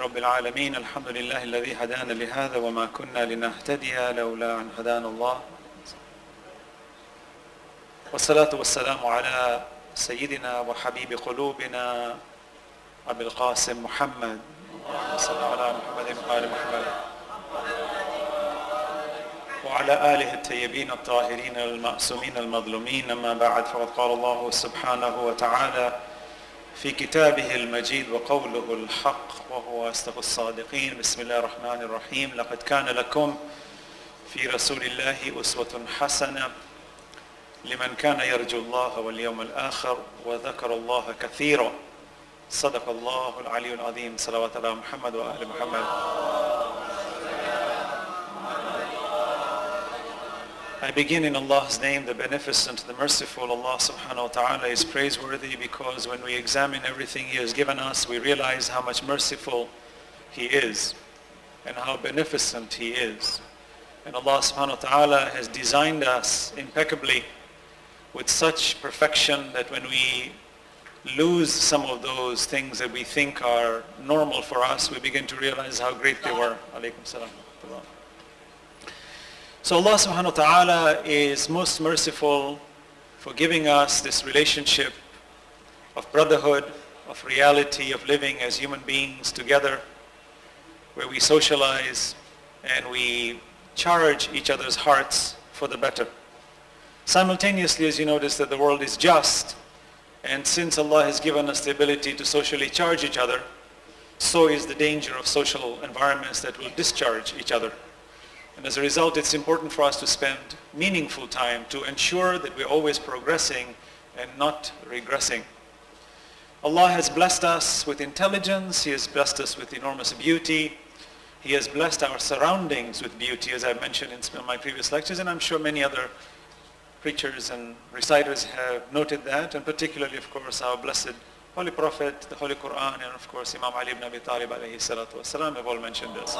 رب العالمين الحمد لله الذي هدانا لهذا وما كنا لنهتدي لولا أن هدانا الله والصلاة والسلام على سيدنا وحبيب قلوبنا أبي القاسم محمد صلى الله على محمد وآل محمد وعلى آله الطيبين الطاهرين المعصومين المظلومين. أما بعد، فقد قال الله سبحانه وتعالى في كتابه المجيد وقوله الحق وهو أصدق الصادقين. بسم الله الرحمن الرحيم. لقد كان لكم في رسول الله أسوة حسنة لمن كان يرجو الله واليوم الآخر وذكر الله كثيرا. صدق الله العلي العظيم. صلوات على محمد وآل محمد. I begin in Allah's name, the Beneficent, the Merciful. Allah subhanahu wa ta'ala is praiseworthy because when we examine everything He has given us, we realize how much merciful He is and how beneficent He is. And Allah subhanahu wa ta'ala has designed us impeccably with such perfection that when we lose some of those things that we think are normal for us, we begin to realize how great they were. Alaykum salam. So Allah subhanahu wa ta'ala is most merciful for giving us this relationship of brotherhood, of reality, of living as human beings together, where we socialize and we charge each other's hearts for the better. Simultaneously, as you notice, that the world is just, and since Allah has given us the ability to socially charge each other, so is the danger of social environments that will discharge each other. And as a result, it's important for us to spend meaningful time to ensure that we're always progressing and not regressing. Allah has blessed us with intelligence. He has blessed us with enormous beauty. He has blessed our surroundings with beauty, as I mentioned in my previous lectures, and I'm sure many other preachers and reciters have noted that, and particularly, of course, our blessed Holy Prophet, the Holy Quran, and of course, Imam Ali ibn Abi Talib alayhi salatu wasalam have all mentioned this.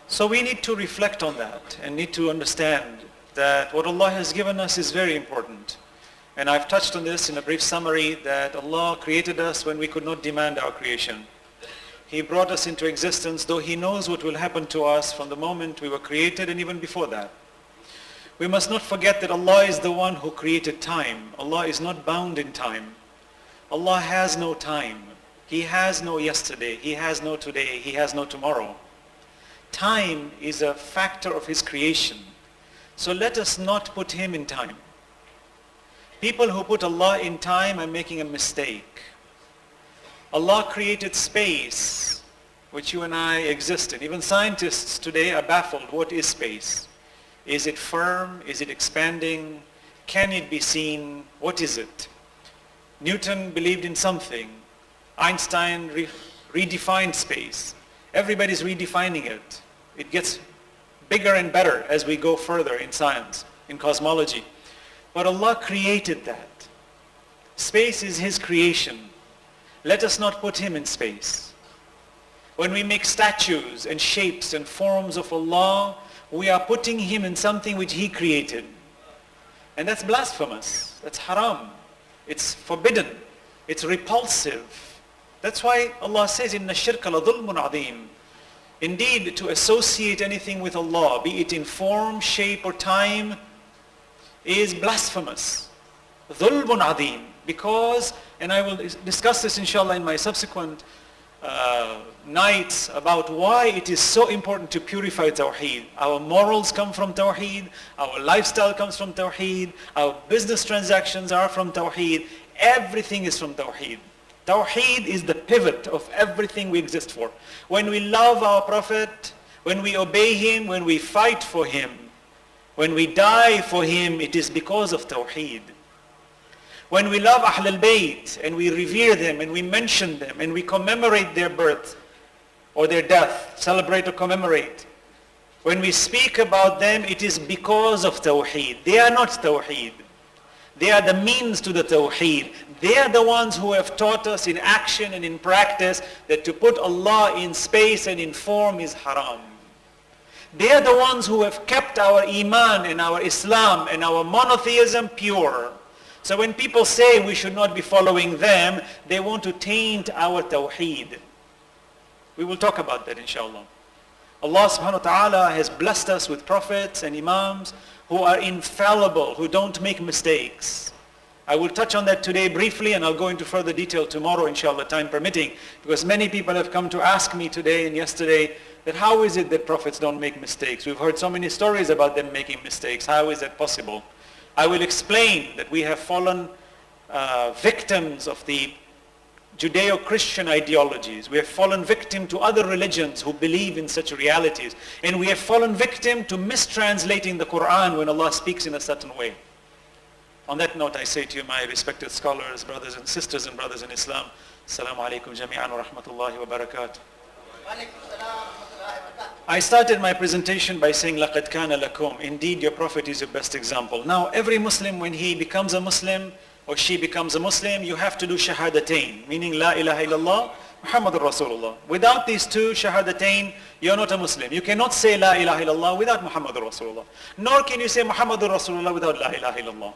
So we need to reflect on that and need to understand that what Allah has given us is very important. And I've touched on this in a brief summary that Allah created us when we could not demand our creation. He brought us into existence, though He knows what will happen to us from the moment we were created and even before that. We must not forget that Allah is the one who created time. Allah is not bound in time. Allah has no time. He has no yesterday. He has no today. He has no tomorrow. Time is a factor of His creation. So let us not put Him in time. People who put Allah in time are making a mistake. Allah created space, which you and I exist in. Even scientists today are baffled. What is space? Is it firm? Is it expanding? Can it be seen? What is it? Newton believed in something. Einstein redefined space. Everybody's redefining it. It gets bigger and better as we go further in science, in cosmology. But Allah created that. Space is His creation. Let us not put Him in space. When we make statues and shapes and forms of Allah, we are putting Him in something which He created. And that's blasphemous. That's haram. It's forbidden. It's repulsive. That's why Allah says, إِنَّ الشِّرْكَ لَظُلْمٌ عَظِيمٌ. Indeed, to associate anything with Allah, be it in form, shape, or time, is blasphemous. ظُلْمٌ عَظِيمٌ. Because, and I will discuss this inshallah in my subsequent nights about why it is so important to purify Tawheed. Our morals come from Tawheed, our lifestyle comes from Tawheed, our business transactions are from Tawheed, everything is from Tawheed. Tawheed is the pivot of everything we exist for. When we love our Prophet, when we obey him, when we fight for him, when we die for him, it is because of Tawheed. When we love Ahlul Bayt and we revere them and we mention them and we commemorate their birth or their death, celebrate or commemorate, when we speak about them, it is because of Tawheed. They are not Tawheed. They are the means to the Tawheed. They are the ones who have taught us in action and in practice that to put Allah in space and in form is haram. They are the ones who have kept our Iman and our Islam and our monotheism pure. So when people say we should not be following them, they want to taint our Tawheed. We will talk about that inshallah. Allah subhanahu wa ta'ala has blessed us with prophets and Imams who are infallible, who don't make mistakes. I will touch on that today briefly, and I'll go into further detail tomorrow inshallah, time permitting, because many people have come to ask me today and yesterday that how is it that prophets don't make mistakes? We've heard so many stories about them making mistakes. How is that possible? I will explain that we have fallen victims of the Judeo-Christian ideologies. We have fallen victim to other religions who believe in such realities. And we have fallen victim to mistranslating the Quran when Allah speaks in a certain way. On that note, I say to you, my respected scholars, brothers and sisters and brothers in Islam, Assalamu alaikum jami'an wa rahmatullahi wa barakatuh. I started my presentation by saying, لَقَدْ كَانَ لَكُمْ. Indeed, your Prophet is your best example. Now, every Muslim, when he becomes a Muslim, or she becomes a Muslim, you have to do shahadatain, meaning La ilaha illallah, Muhammadur Rasulullah. Without these two shahadatain, you're not a Muslim. You cannot say La ilaha illallah without Muhammadur Rasulullah. Nor can you say Muhammadur Rasulullah without La ilaha illallah.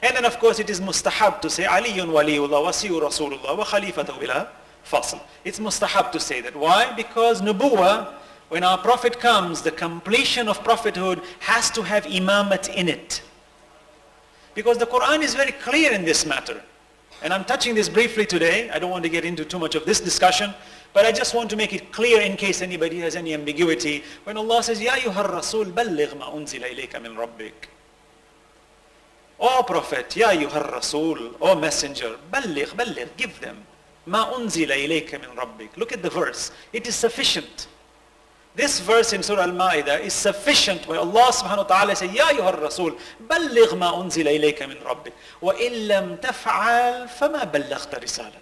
And then of course it is mustahab to say Aliyun waliyullah wasiyu Rasulullah wa khalifatu bila fasl. It's mustahab to say that. Why? Because nubuwah, when our Prophet comes, the completion of prophethood has to have Imamate in it. Because the Quran is very clear in this matter. And I'm touching this briefly today. I don't want to get into too much of this discussion, but I just want to make it clear in case anybody has any ambiguity. When Allah says, Ya ayyuhar rasul balligh ma unzila ilayka min rabbik. O Prophet, Ya ayyuhar rasul, O Messenger, balligh, give them. Ma unzila ilayka min rabbik. Look at the verse. It is sufficient. This verse in Surah Al-Ma'idah is sufficient where Allah subhanahu wa ta'ala says, Ya ayyuhar rasul, balligh ma unzila ilayka min rabbik. Wa illam taf'al fama ballaghta risalata.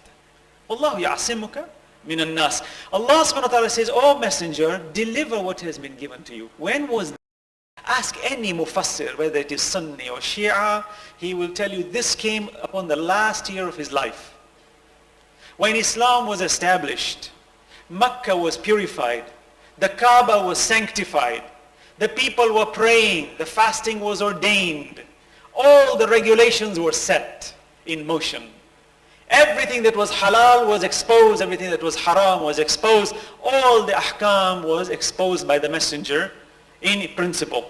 Wallahu ya'asimuka min an-nas. Allah subhanahu wa ta'ala says, O Messenger, deliver what has been given to you. When was that? Ask any mufassir, whether it is Sunni or Shia, he will tell you this came upon the last year of his life. When Islam was established, Makkah was purified, the Kaaba was sanctified, the people were praying, the fasting was ordained, all the regulations were set in motion. Everything that was halal was exposed, everything that was haram was exposed, all the ahkam was exposed by the messenger in principle.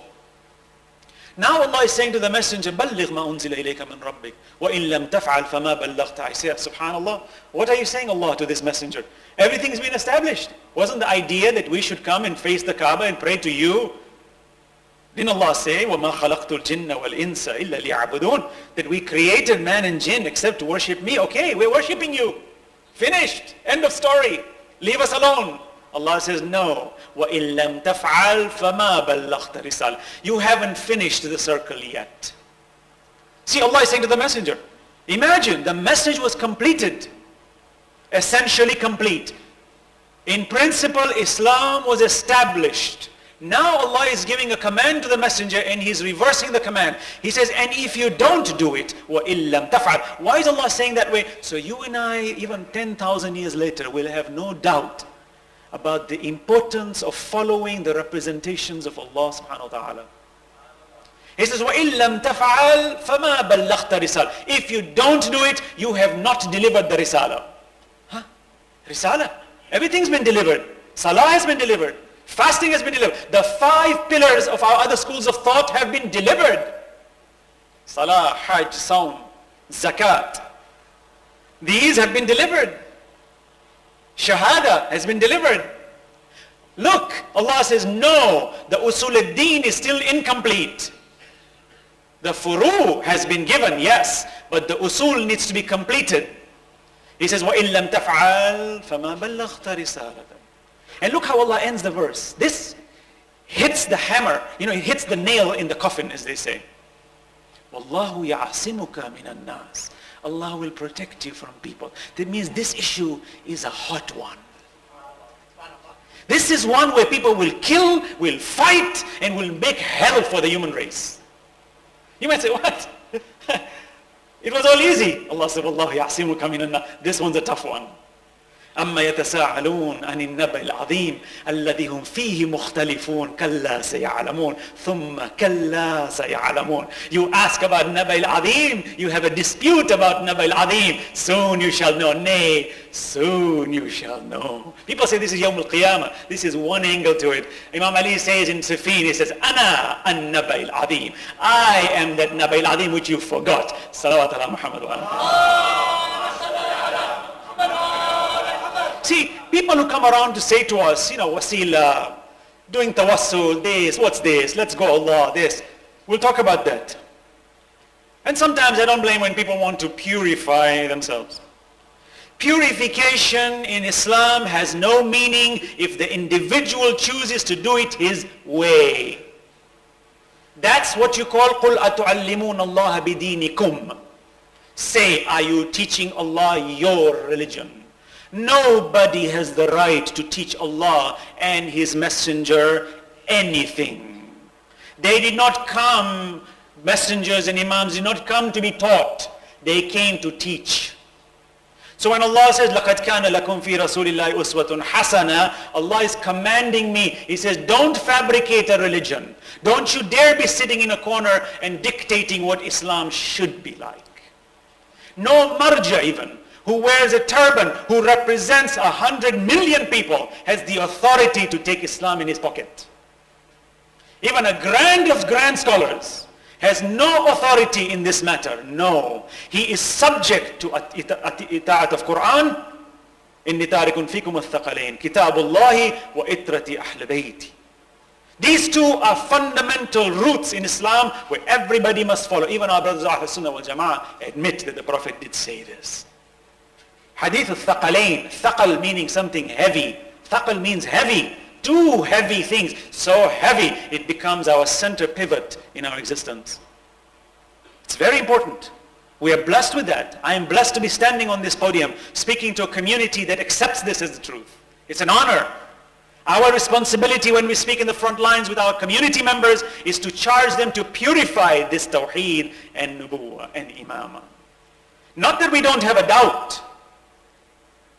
Now Allah is saying to the messenger, بَلِّغْ مَا أُنزِلَ إِلَيْكَ مِنْ رَبِّكَ وَإِن لَمْ تَفْعَلْ فَمَا بَلَّغْتَ. I say, subhanallah, what are you saying, Allah, to this messenger? Everything's been established. Wasn't the idea that we should come and face the Kaaba and pray to you? Didn't Allah say, وَمَا خَلَقْتُ الْجِنَّ وَالْإِنسَ إِلَّا لِيَعْبُدُونَ, that we created man and jinn except to worship me? Okay, we're worshipping you. Finished. End of story. Leave us alone. Allah says, no. وَإِن لَمْ تَفْعَلْ فَمَا بَلَّغْتَ رِسَالَةَ. You haven't finished the circle yet. See, Allah is saying to the messenger, imagine, the message was completed. Essentially complete. In principle, Islam was established. Now Allah is giving a command to the messenger and he's reversing the command. He says, and if you don't do it, وَإِن لَمْ تَفْعَلْ. Why is Allah saying that way? So you and I, even 10,000 years later, will have no doubt about the importance of following the representations of Allah subhanahu wa ta'ala. He says, وَإِن لَمْ تَفْعَلْ فَمَا بَلَّغْتَ رِسَالَةَ. If you don't do it, you have not delivered the risala. Huh? Risala? Everything's been delivered. Salah has been delivered. Fasting has been delivered. The 5 pillars of our other schools of thought have been delivered. Salah, Hajj, Saum, Zakat. These have been delivered. Shahada has been delivered. Look, Allah says, no, the usul ad-din is still incomplete. The furu has been given, yes, but the usul needs to be completed. He says, وَإِن لَمْ تَفْعَلْ فَمَا بَلَّغْتَ رِسَالَةً. And look how Allah ends the verse. This hits the hammer, it hits the nail in the coffin, as they say. وَاللَّهُ يَعْصِمُكَ مِنَ النَّاسِ. Allah will protect you from people. That means this issue is a hot one. This is one where people will kill, will fight, and will make hell for the human race. You might say, what? It was all easy. Allah said, Wallahu ya'asimuka minan nas. This one's a tough one. أما يتساءلون عن النبأ العظيم الذي هم فيه مختلفون كلا سيعلمون ثم كلا سيعلمون. You ask about Naba al-Azim, you have a dispute about Naba al-Azim, soon you shall know. Nay, soon you shall know. People say this is Yawm al-Qiyamah. This is one angle to it. Imam Ali says in Safin, he says, Ana an-Naba al-Azim. I am that Naba al-Azim which you forgot. Salawat ala Muhammad wa ala. See, people who come around to say to us, wasila, doing tawassul, this, what's this, let's go Allah, this. We'll talk about that. And sometimes I don't blame when people want to purify themselves. Purification in Islam has no meaning if the individual chooses to do it his way. That's what you call قُلْ أَتُعَلِّمُونَ اللَّهَ بِدِينِكُمْ. Say, are you teaching Allah your religion? Nobody has the right to teach Allah and His Messenger anything. They did not come, messengers and Imams did not come to be taught. They came to teach. So when Allah says, لَقَدْ كَانَ لَكُمْ فِي رَسُولِ اللَّهِ أُسْوَةٌ حَسَنَةٌ, Allah is commanding me. He says, don't fabricate a religion. Don't you dare be sitting in a corner and dictating what Islam should be like. No marja even, who wears a turban, who represents 100 million people, has the authority to take Islam in his pocket. Even a grand of grand scholars has no authority in this matter. No. He is subject to ita'at of Quran. إِنِّي تَارِكٌ فِيكُمُ الثَّقَلَيْنِ كِتَابُ اللَّهِ وَإِتْرَةِ أَهْلِ بَيْتِ. These two are fundamental roots in Islam where everybody must follow. Even our brothers of Hassanain Rajabali admit that the Prophet did say this. Hadith al-Thaqalain, Thaqal meaning something heavy. Thaqal means heavy. Two heavy things, so heavy it becomes our center pivot in our existence. It's very important. We are blessed with that. I am blessed to be standing on this podium speaking to a community that accepts this as the truth. It's an honor. Our responsibility when we speak in the front lines with our community members is to charge them to purify this Tawheed and Nubuwwah and Imamah. Not that we don't have a doubt.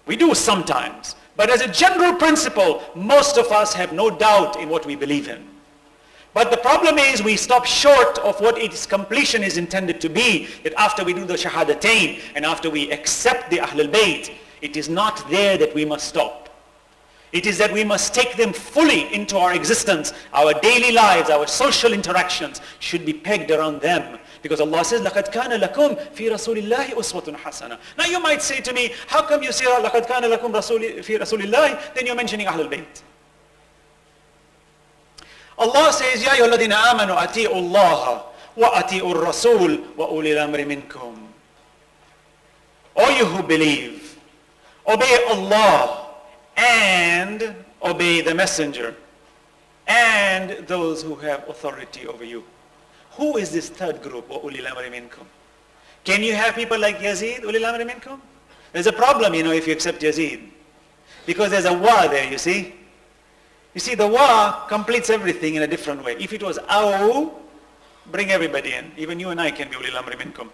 We do sometimes. But as a general principle, most of us have no doubt in what we believe in. But the problem is we stop short of what its completion is intended to be, that after we do the Shahadatain and after we accept the Ahlul Bayt, it is not there that we must stop. It is that we must take them fully into our existence. Our daily lives, our social interactions should be pegged around them. Because Allah says, لَقَدْ كَانَ لَكُمْ فِي رَسُولِ اللَّهِ أُسْوَةٌ حَسَنَةٌ. Now you might say to me, how come you say لَقَدْ كَانَ لَكُمْ فِي رَسُولِ اللَّهِ, then you're mentioning Ahlul Bayt. Allah says, يَا أَيُّهَا الَّذِينَ آمَنُوا أَطِيعُوا اللَّهَ وَأَطِيعُوا الرَّسُولَ وَأُولِي الْأَمْرِ مِنْكُمْ. O you who believe, obey Allah and obey the Messenger and those who have authority over you. Who is this third group? وَأُولِي الْأَمْرِ مِنْكُمْ. Can you have people like Yazid? أُولِي الْأَمْرِ مِنْكُمْ. There's a problem, if you accept Yazid. Because there's a wa there, you see. You see, the wa completes everything in a different way. If it was aw, bring everybody in. Even you and I can be أُولِي الْأَمْرِ مِنْكُمْ.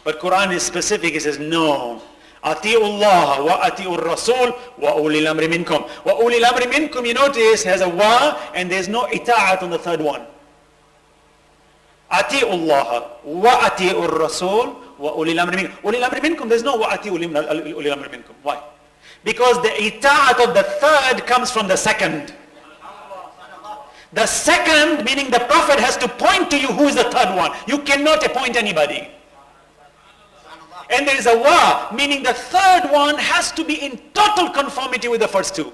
But Quran is specific. It says, no. أَطِيعُوا اللَّهَ وَأَطِيعُوا الرَّسُولَ وَأُولِي الْأَمْرِ مِنْكُمْ. وَأُولِي الْأَمْرِ مِنْكُمْ, you notice, has a wa and there's no ita'at on the third one. أَطِيعُوا اللَّهَ وَأَطِيعُوا الرَّسُولَ وَأُولِي الْأَمْرِ مِنْكُمْ. أُولِي الْأَمْرِ مِنْكُمْ, there's no وَأَطِيعُوا أُولِي الْأَمْرِ مِنْكُمْ. Why? Because the ita'at of the third comes from the second. The second, meaning the Prophet has to point to you who is the third one. You cannot appoint anybody. And there is a wa, meaning the third one has to be in total conformity with the first two.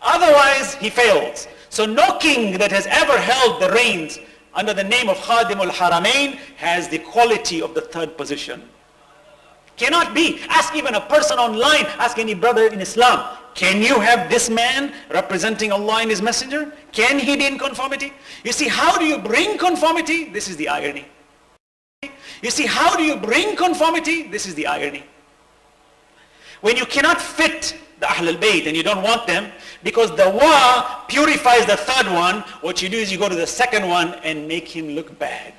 Otherwise, he fails. So no king that has ever held the reins under the name of Khadim al-Haramain has the quality of the third position. Cannot be. Ask even a person online, ask any brother in Islam, can you have this man representing Allah and His Messenger? Can he be in conformity? You see, how do you bring conformity? This is the irony. You see, how do you bring conformity? This is the irony. When you cannot fit the Ahlul Bayt and you don't want them, because the wa purifies the third one, what you do is you go to the second one and make him look bad.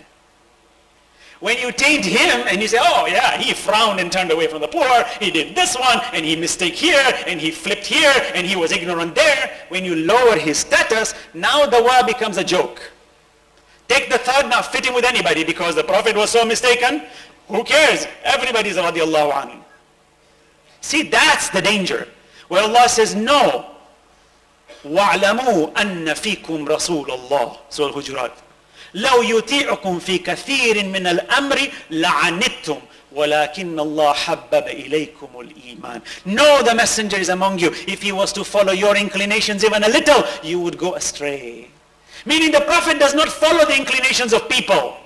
When you taint him and you say, oh yeah, he frowned and turned away from the poor, he did this one, and he mistake here, and he flipped here, and he was ignorant there. When you lower his status, now the wa becomes a joke. Take the third, not fitting with anybody because the Prophet was so mistaken. Who cares? Everybody's radiallahu anhu. See, that's the danger. Where Allah says, no. وَاعْلَمُوا أَنَّ فِيكُمْ رَسُولَ اللَّهِ Surah Al-Hujurat. لو يطيعكم في كثير من الأمر لعنتم ولكن الله حبب إليكم الإيمان. No, the messenger is among you. If he was to follow your inclinations even a little, you would go astray. Meaning the Prophet does not follow the inclinations of people.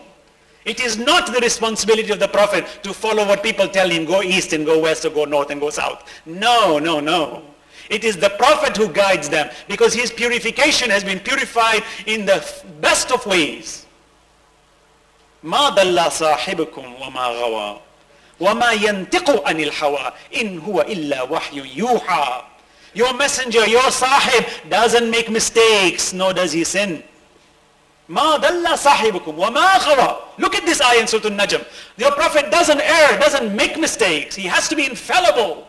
It is not the responsibility of the Prophet to follow what people tell him, go east and go west or go north and go south. No, no, no. It is the Prophet who guides them because his purification has been purified in the best of ways. مَا ضَلَّ صَاحِبُكُمْ وَمَا غَوَى وَمَا يَنْتِقُ عَنِ الْحَوَىٰ إِنْ هُوَ إِلَّا وَحْيٌ يُوحَىٰ. Your messenger, your sahib doesn't make mistakes, nor does he sin. مَا ضَلَّ صَاحِبُكُمْ وَمَا غَوَى. Look at this ayah in Surah Al-Najm. Your Prophet doesn't err, doesn't make mistakes. He has to be infallible.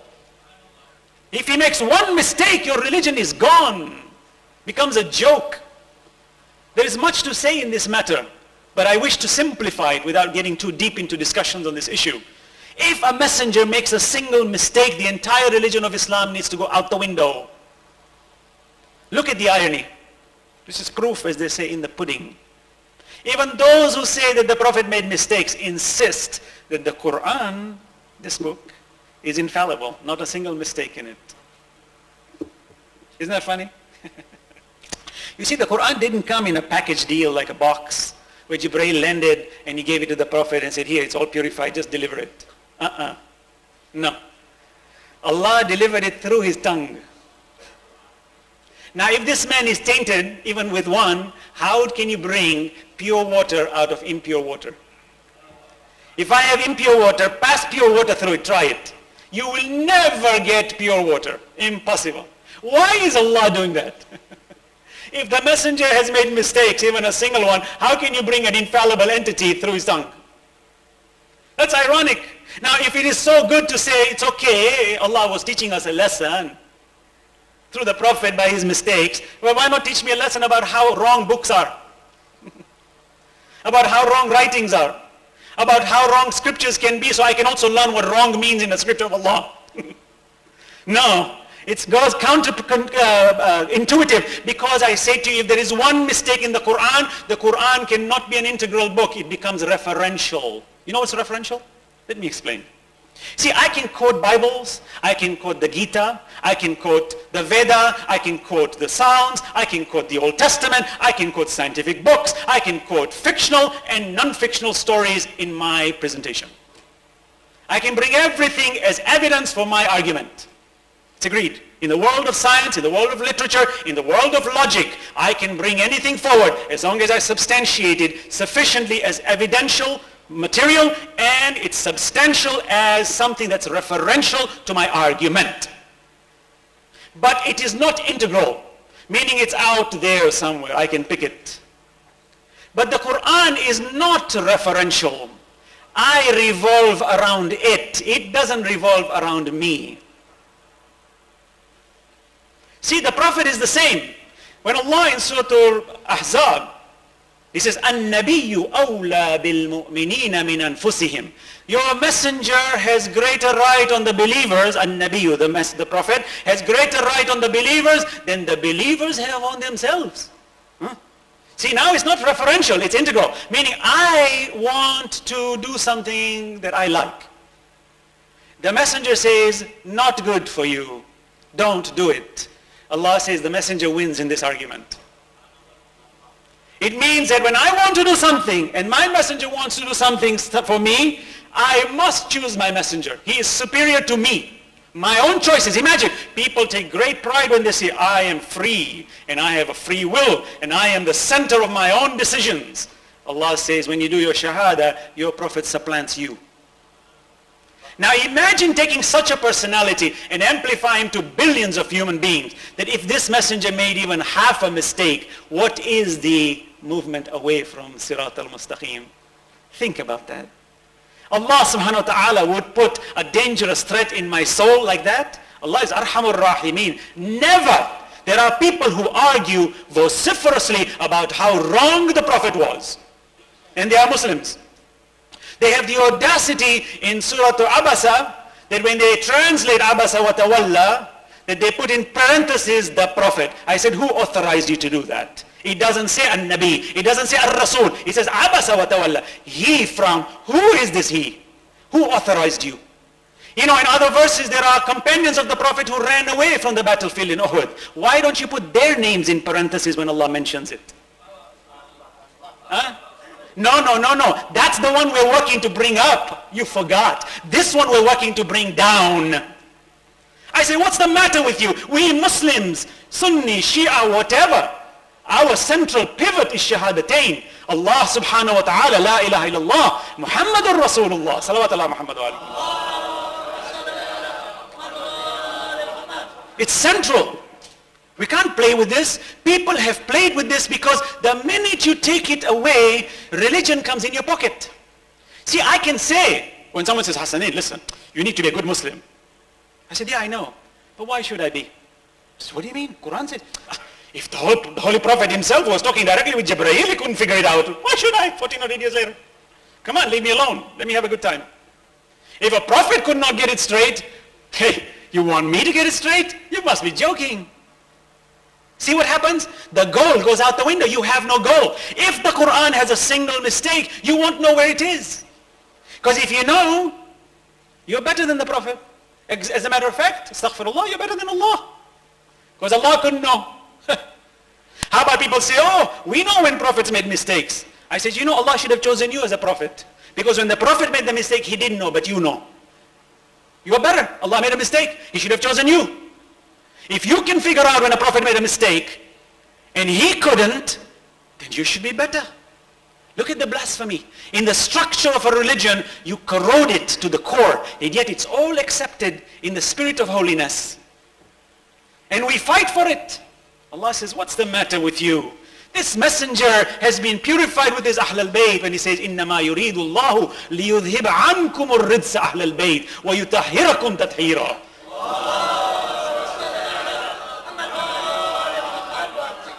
If he makes one mistake, your religion is gone. Becomes a joke. There is much to say in this matter, but I wish to simplify it without getting too deep into discussions on this issue. If a messenger makes a single mistake, the entire religion of Islam needs to go out the window. Look at the irony. This is proof, as they say, in the pudding. Even those who say that the Prophet made mistakes insist that the Quran, this book, is infallible, not a single mistake in it. Isn't that funny? You see, the Quran didn't come in a package deal like a box where Jibreel landed and he gave it to the Prophet and said, here, it's all purified, just deliver it. No. Allah delivered it through his tongue. Now, if this man is tainted, even with one, how can you bring pure water out of impure water? If I have impure water, pass pure water through it, try it. You will never get pure water. Impossible. Why is Allah doing that? If the messenger has made mistakes, even a single one, how can you bring an infallible entity through his tongue? That's ironic. Now, if it is so good to say, it's okay, Allah was teaching us a lesson through the Prophet by his mistakes, well, why not teach me a lesson about how wrong books are? About how wrong writings are? About how wrong scriptures can be, so I can also learn what wrong means in the scripture of Allah. No, it goes intuitive, because I say to you, if there is one mistake in the Quran cannot be an integral book. It becomes referential. You know what's referential? Let me explain. See, I can quote Bibles, I can quote the Gita, I can quote the Veda, I can quote the Psalms, I can quote the Old Testament, I can quote scientific books, I can quote fictional and non-fictional stories in my presentation. I can bring everything as evidence for my argument. It's agreed. In the world of science, in the world of literature, in the world of logic, I can bring anything forward as long as I substantiate it sufficiently as evidential material, and it's substantial as something that's referential to my argument. But it is not integral, meaning it's out there somewhere, I can pick it. But the Quran is not referential. I revolve around it. It doesn't revolve around me. See, the Prophet is the same. When Allah in Surah Al-Ahzab, he says, "An-nabiyyu awla bil-mu'minina min anfusihim." Your messenger has greater right on the believers, An-nabiyyu, the Prophet, has greater right on the believers than the believers have on themselves. See, now it's not referential, it's integral. Meaning, I want to do something that I like. The messenger says, not good for you. Don't do it. Allah says the messenger wins in this argument. It means that when I want to do something and my messenger wants to do something for me, I must choose my messenger. He is superior to me. My own choices. Imagine, people take great pride when they say, I am free and I have a free will and I am the center of my own decisions. Allah says, when you do your shahada, your Prophet supplants you. Now imagine taking such a personality and amplify him to billions of human beings, that if this messenger made even half a mistake, what is the movement away from Sirat al-Mustaqim? Think about that. Allah subhanahu wa ta'ala would put a dangerous threat in my soul like that? Allah is Arhamur Rahimin. Never. There are people who argue vociferously about how wrong the Prophet was. And they are Muslims. They have the audacity in Surah Abasa that when they translate Abasa wa Tawalla, that they put in parentheses the Prophet. I said, who authorized you to do that? It doesn't say An-Nabi. It doesn't say Ar-Rasul. It says Abasa wa Tawalla. He from, who is this he? Who authorized you? You know, in other verses, there are companions of the Prophet who ran away from the battlefield in Uhud. Why don't you put their names in parentheses when Allah mentions it? Huh? No. That's the one we're working to bring up. You forgot. This one we're working to bring down. I say, what's the matter with you? We Muslims, Sunni, Shia, whatever. Our central pivot is Shahadatain. Allah subhanahu wa ta'ala, la ilaha illallah, Muhammadur Rasulullah, salawat Allah Muhammad wa alayhi. It's central. We can't play with this. People have played with this because the minute you take it away, religion comes in your pocket. See, I can say, when someone says, Hassanain, listen, you need to be a good Muslim. I said, yeah, I know. But why should I be? So what do you mean? Quran said, if the Holy Prophet himself was talking directly with Jibreel, he couldn't figure it out. Why should I? 14 or 8 years later. Come on, leave me alone. Let me have a good time. If a prophet could not get it straight, hey, you want me to get it straight? You must be joking. See what happens? The goal goes out the window. You have no goal. If the Quran has a single mistake, you won't know where it is. Because if you know, you're better than the Prophet. As a matter of fact, astaghfirullah, you're better than Allah. Because Allah couldn't know. How about people say, oh, we know when prophets made mistakes. I said, you know, Allah should have chosen you as a prophet. Because when the Prophet made the mistake, he didn't know, but you know. You are better. Allah made a mistake. He should have chosen you. If you can figure out when a prophet made a mistake and he couldn't, then you should be better. Look at the blasphemy. In the structure of a religion, you corrode it to the core, and yet it's all accepted in the spirit of holiness. And we fight for it. Allah says, what's the matter with you? This messenger has been purified with his Ahl al-Bayt when he says, إِنَّمَا يُرِيدُ اللَّهُ لِيُذْهِبَ عَنْكُمُ الرِّجْسَ أَهْلَ الْبَيْتِ وَيُطَهِّرَكُمْ تَطْهِيرًا.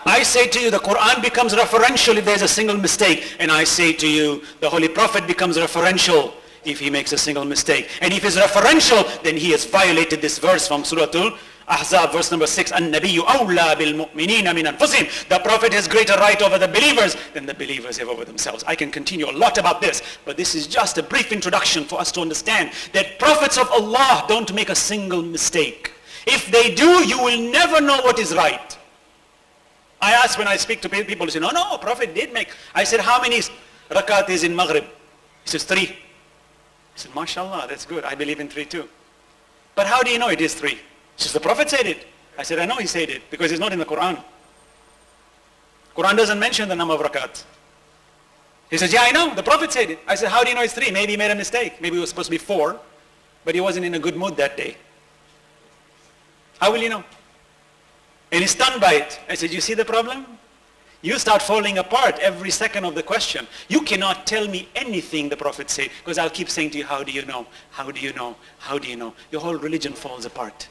I say to you, the Quran becomes referential if there's a single mistake. And I say to you, the Holy Prophet becomes referential if he makes a single mistake. And if he's referential, then he has violated this verse from Surah Al-Ahzab, verse number 6. النَّبِيُّ أَوْلَى بِالْمُؤْمِنِينَ مِنْ أَنفُسِهِمْ. The Prophet has greater right over the believers than the believers have over themselves. I can continue a lot about this, but this is just a brief introduction for us to understand that prophets of Allah don't make a single mistake. If they do, you will never know what is right. I ask when I speak to people who say, no, Prophet did make. I said, how many rakat is in Maghrib? He says, 3. I said, mashallah, that's good. I believe in 3 too. But how do you know it is 3? He says, the Prophet said it. I said, I know he said it because it's not in the Quran. Quran doesn't mention the number of rakat. He says, yeah, I know. The Prophet said it. I said, how do you know it's 3? Maybe he made a mistake. Maybe it was supposed to be 4, but he wasn't in a good mood that day. How will you know? And he's stunned by it. I said, you see the problem? You start falling apart every second of the question. You cannot tell me anything the Prophet said, because I'll keep saying to you, how do you know? How do you know? How do you know? Your whole religion falls apart.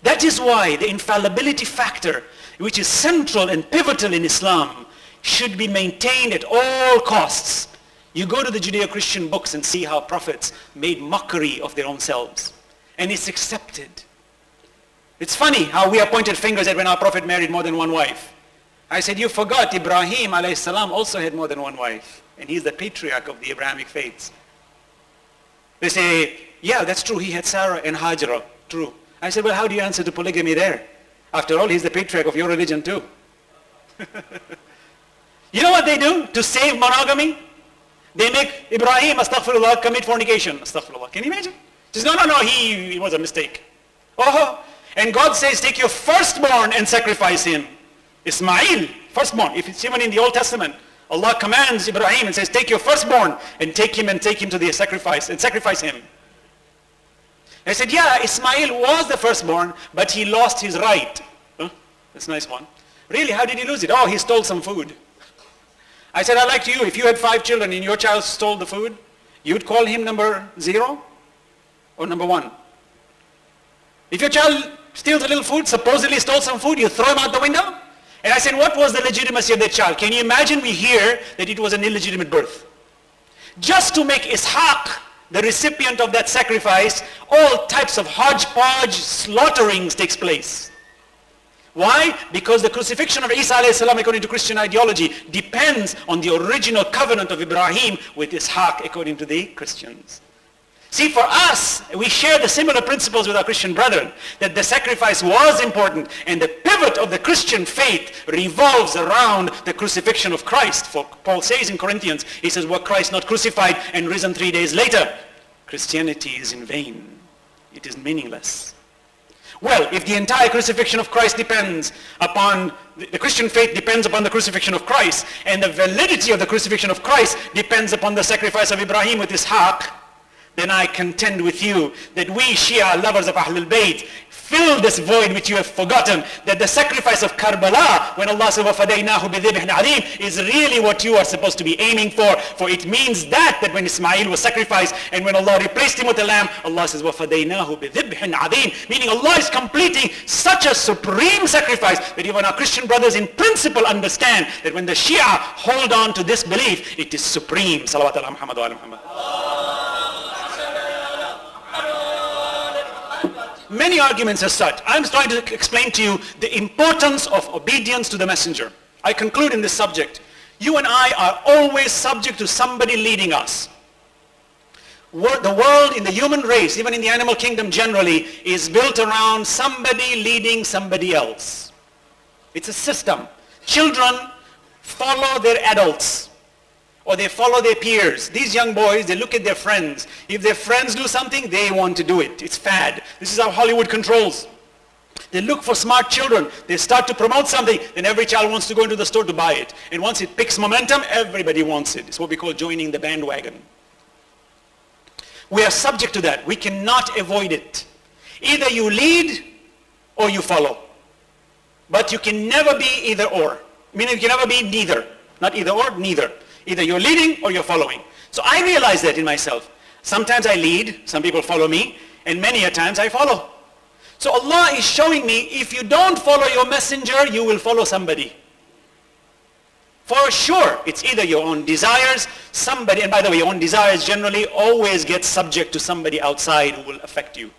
That is why the infallibility factor, which is central and pivotal in Islam, should be maintained at all costs. You go to the Judeo-Christian books and see how prophets made mockery of their own selves. And it's accepted. It's funny how we are pointed fingers at when our Prophet married more than one wife. I said, you forgot Ibrahim alayhi salam also had more than one wife. And he's the patriarch of the Abrahamic faiths. They say, yeah, that's true. He had Sarah and Hajra. True. I said, well, how do you answer to polygamy there? After all, he's the patriarch of your religion too. You know what they do to save monogamy? They make Ibrahim, astaghfirullah, commit fornication. Astaghfirullah. Can you imagine? Just, no, he was a mistake. Oh, and God says, take your firstborn and sacrifice him. Ismail, firstborn. If it's even in the Old Testament, Allah commands Ibrahim and says, take your firstborn and take him to the sacrifice and sacrifice him. I said, yeah, Ismail was the firstborn, but he lost his right. Huh? That's a nice one. Really, how did he lose it? Oh, he stole some food. I said, I'd like you, if you had 5 children and your child stole the food, You'd call him number 0 or number 1? If your child steals a little food, supposedly stole some food, you throw him out the window? And I said, what was the legitimacy of that child? Can you imagine we hear that it was an illegitimate birth? Just to make Ishaq the recipient of that sacrifice, all types of hodgepodge slaughterings takes place. Why? Because the crucifixion of Isa alayhi salam according to Christian ideology depends on the original covenant of Ibrahim with Ishaq according to the Christians. See, for us, we share the similar principles with our Christian brethren, that the sacrifice was important, and the pivot of the Christian faith revolves around the crucifixion of Christ. For Paul says in Corinthians, he says, were Christ not crucified and risen 3 days later? Christianity is in vain. It is meaningless. Well, if the entire crucifixion of Christ depends upon, the Christian faith depends upon the crucifixion of Christ, and the validity of the crucifixion of Christ depends upon the sacrifice of Ibrahim with Ishaq, then I contend with you that we Shia lovers of Ahlul Bayt fill this void which you have forgotten, that the sacrifice of Karbala, when Allah says وَفَدَيْنَاهُ بِذِبْحٍ عَظِيمٍ, is really what you are supposed to be aiming for it means that when Ismail was sacrificed and when Allah replaced him with a lamb, Allah says وَفَدَيْنَاهُ بِذِبْحٍ عَظِيمٍ, meaning Allah is completing such a supreme sacrifice that even our Christian brothers in principle understand that when the Shia hold on to this belief, it is supreme. Salawat ala Muhammad wa ala Muhammad. Many arguments as such. I'm trying to explain to you the importance of obedience to the messenger. I conclude in this subject. You and I are always subject to somebody leading us. The world, in the human race, even in the animal kingdom generally, is built around somebody leading somebody else. It's a system. Children follow their adults, or they follow their peers. These young boys, they look at their friends. If their friends do something, they want to do it. It's fad. This is how Hollywood controls. They look for smart children. They start to promote something, then every child wants to go into the store to buy it. And once it picks momentum, everybody wants it. It's what we call joining the bandwagon. We are subject to that. We cannot avoid it. Either you lead or you follow. But you can never be either or. Meaning you can never be neither. Not either or, neither. Either you're leading or you're following. So I realize that in myself. Sometimes I lead, some people follow me, and many a times I follow. So Allah is showing me, if you don't follow your messenger, you will follow somebody. For sure, it's either your own desires, somebody, and by the way, your own desires generally always get subject to somebody outside who will affect you.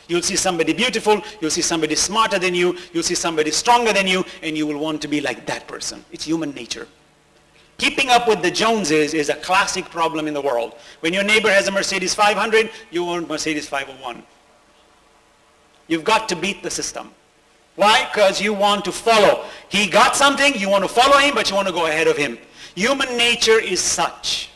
You'll see somebody beautiful, you'll see somebody smarter than you, you'll see somebody stronger than you, and you will want to be like that person. It's human nature. Keeping up with the Joneses is a classic problem in the world. When your neighbor has a Mercedes 500, you want Mercedes 501. You've got to beat the system. Why? Because you want to follow. He got something, you want to follow him, but you want to go ahead of him. Human nature is such.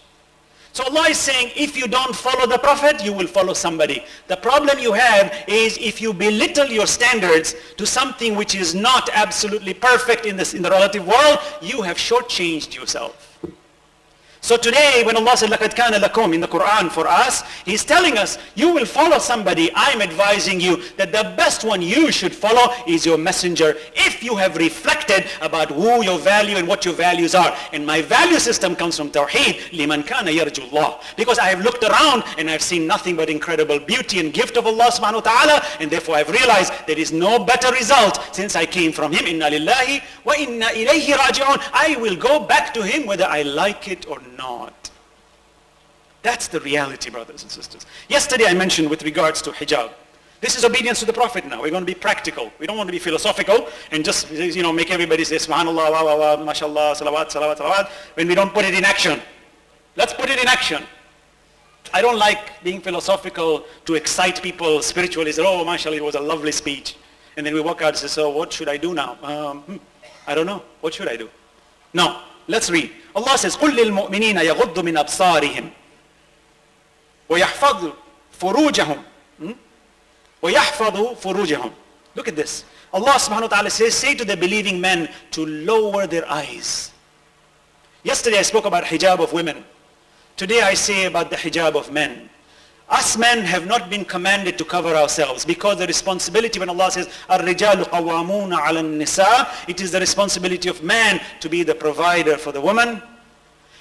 So Allah is saying, if you don't follow the Prophet, you will follow somebody. The problem you have is if you belittle your standards to something which is not absolutely perfect in the relative world, you have shortchanged yourself. So today, when Allah said, لَقَدْ كَانَ لَكُمْ in the Quran for us, He's telling us, you will follow somebody. I'm advising you that the best one you should follow is your messenger, if you have reflected about who your value and what your values are. And my value system comes from Tawheed, لِمَنْ كَانَ يَرْجُ اللَّهِ. Because I have looked around and I've seen nothing but incredible beauty and gift of Allah subhanahu wa ta'ala, and therefore I've realized there is no better result since I came from Him. Inna lillahi wa inna ilayhi raji'un. I will go back to Him whether I like it or not. That's the reality, brothers and sisters. Yesterday I mentioned with regards to hijab. This is obedience to the Prophet now. We're going to be practical. We don't want to be philosophical and just, make everybody say subhanallah, wa wa wa, mashallah, salawat, salawat, salawat, when we don't put it in action. Let's put it in action. I don't like being philosophical to excite people spiritually. Say, oh, mashallah, it was a lovely speech. And then we walk out and say, so what should I do now? I don't know. What should I do? No. Let's read. Allah says, قُلْ لِلْمُؤْمِنِينَ يَغُضُّ مِنْ أَبْصَارِهِمْ وَيَحْفَظُوا فُرُوجَهُمْ وَيَحْفَظُوا فُرُوجَهُمْ. Look at this. Allah subhanahu wa ta'ala says, say to the believing men to lower their eyes. Yesterday I spoke about hijab of women. Today I say about the hijab of men. Us men have not been commanded to cover ourselves, because the responsibility, when Allah says, الرِّجَالُ قَوَّامُونَ عَلَى النِّسَاءِ, it is the responsibility of man to be the provider for the woman.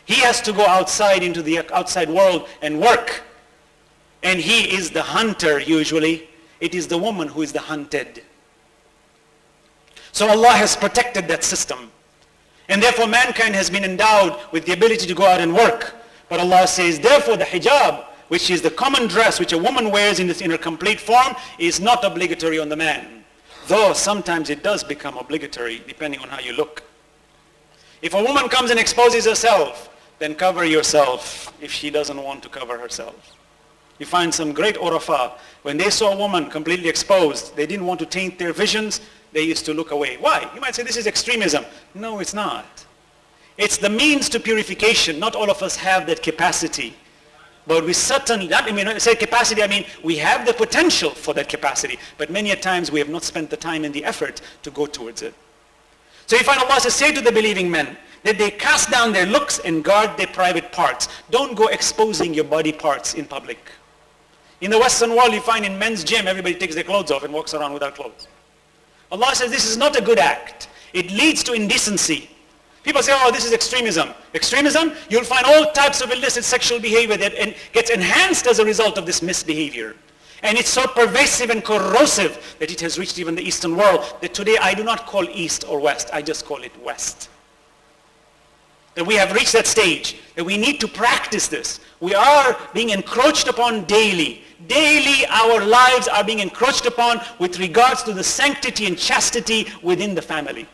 He has to go outside into the outside world and work. And he is the hunter usually. It is the woman who is the hunted. So Allah has protected that system. And therefore mankind has been endowed with the ability to go out and work. But Allah says, therefore the hijab, which is the common dress which a woman wears in her complete form, is not obligatory on the man. Though sometimes it does become obligatory depending on how you look. If a woman comes and exposes herself, then cover yourself if she doesn't want to cover herself. You find some great urafa, when they saw a woman completely exposed, they didn't want to taint their visions, they used to look away. Why? You might say this is extremism. No, it's not. It's the means to purification. Not all of us have that capacity. But we certainly, when I say capacity, I mean we have the potential for that capacity. But many a times we have not spent the time and the effort to go towards it. So you find Allah says, say to the believing men, that they cast down their looks and guard their private parts. Don't go exposing your body parts in public. In the Western world, you find in men's gym, everybody takes their clothes off and walks around without clothes. Allah says this is not a good act. It leads to indecency. People say, oh, this is extremism. Extremism, you'll find all types of illicit sexual behavior that gets enhanced as a result of this misbehavior. And it's so pervasive and corrosive that it has reached even the Eastern world that today I do not call East or West, I just call it West. That we have reached that stage, that we need to practice this. We are being encroached upon daily. Daily our lives are being encroached upon with regards to the sanctity and chastity within the family.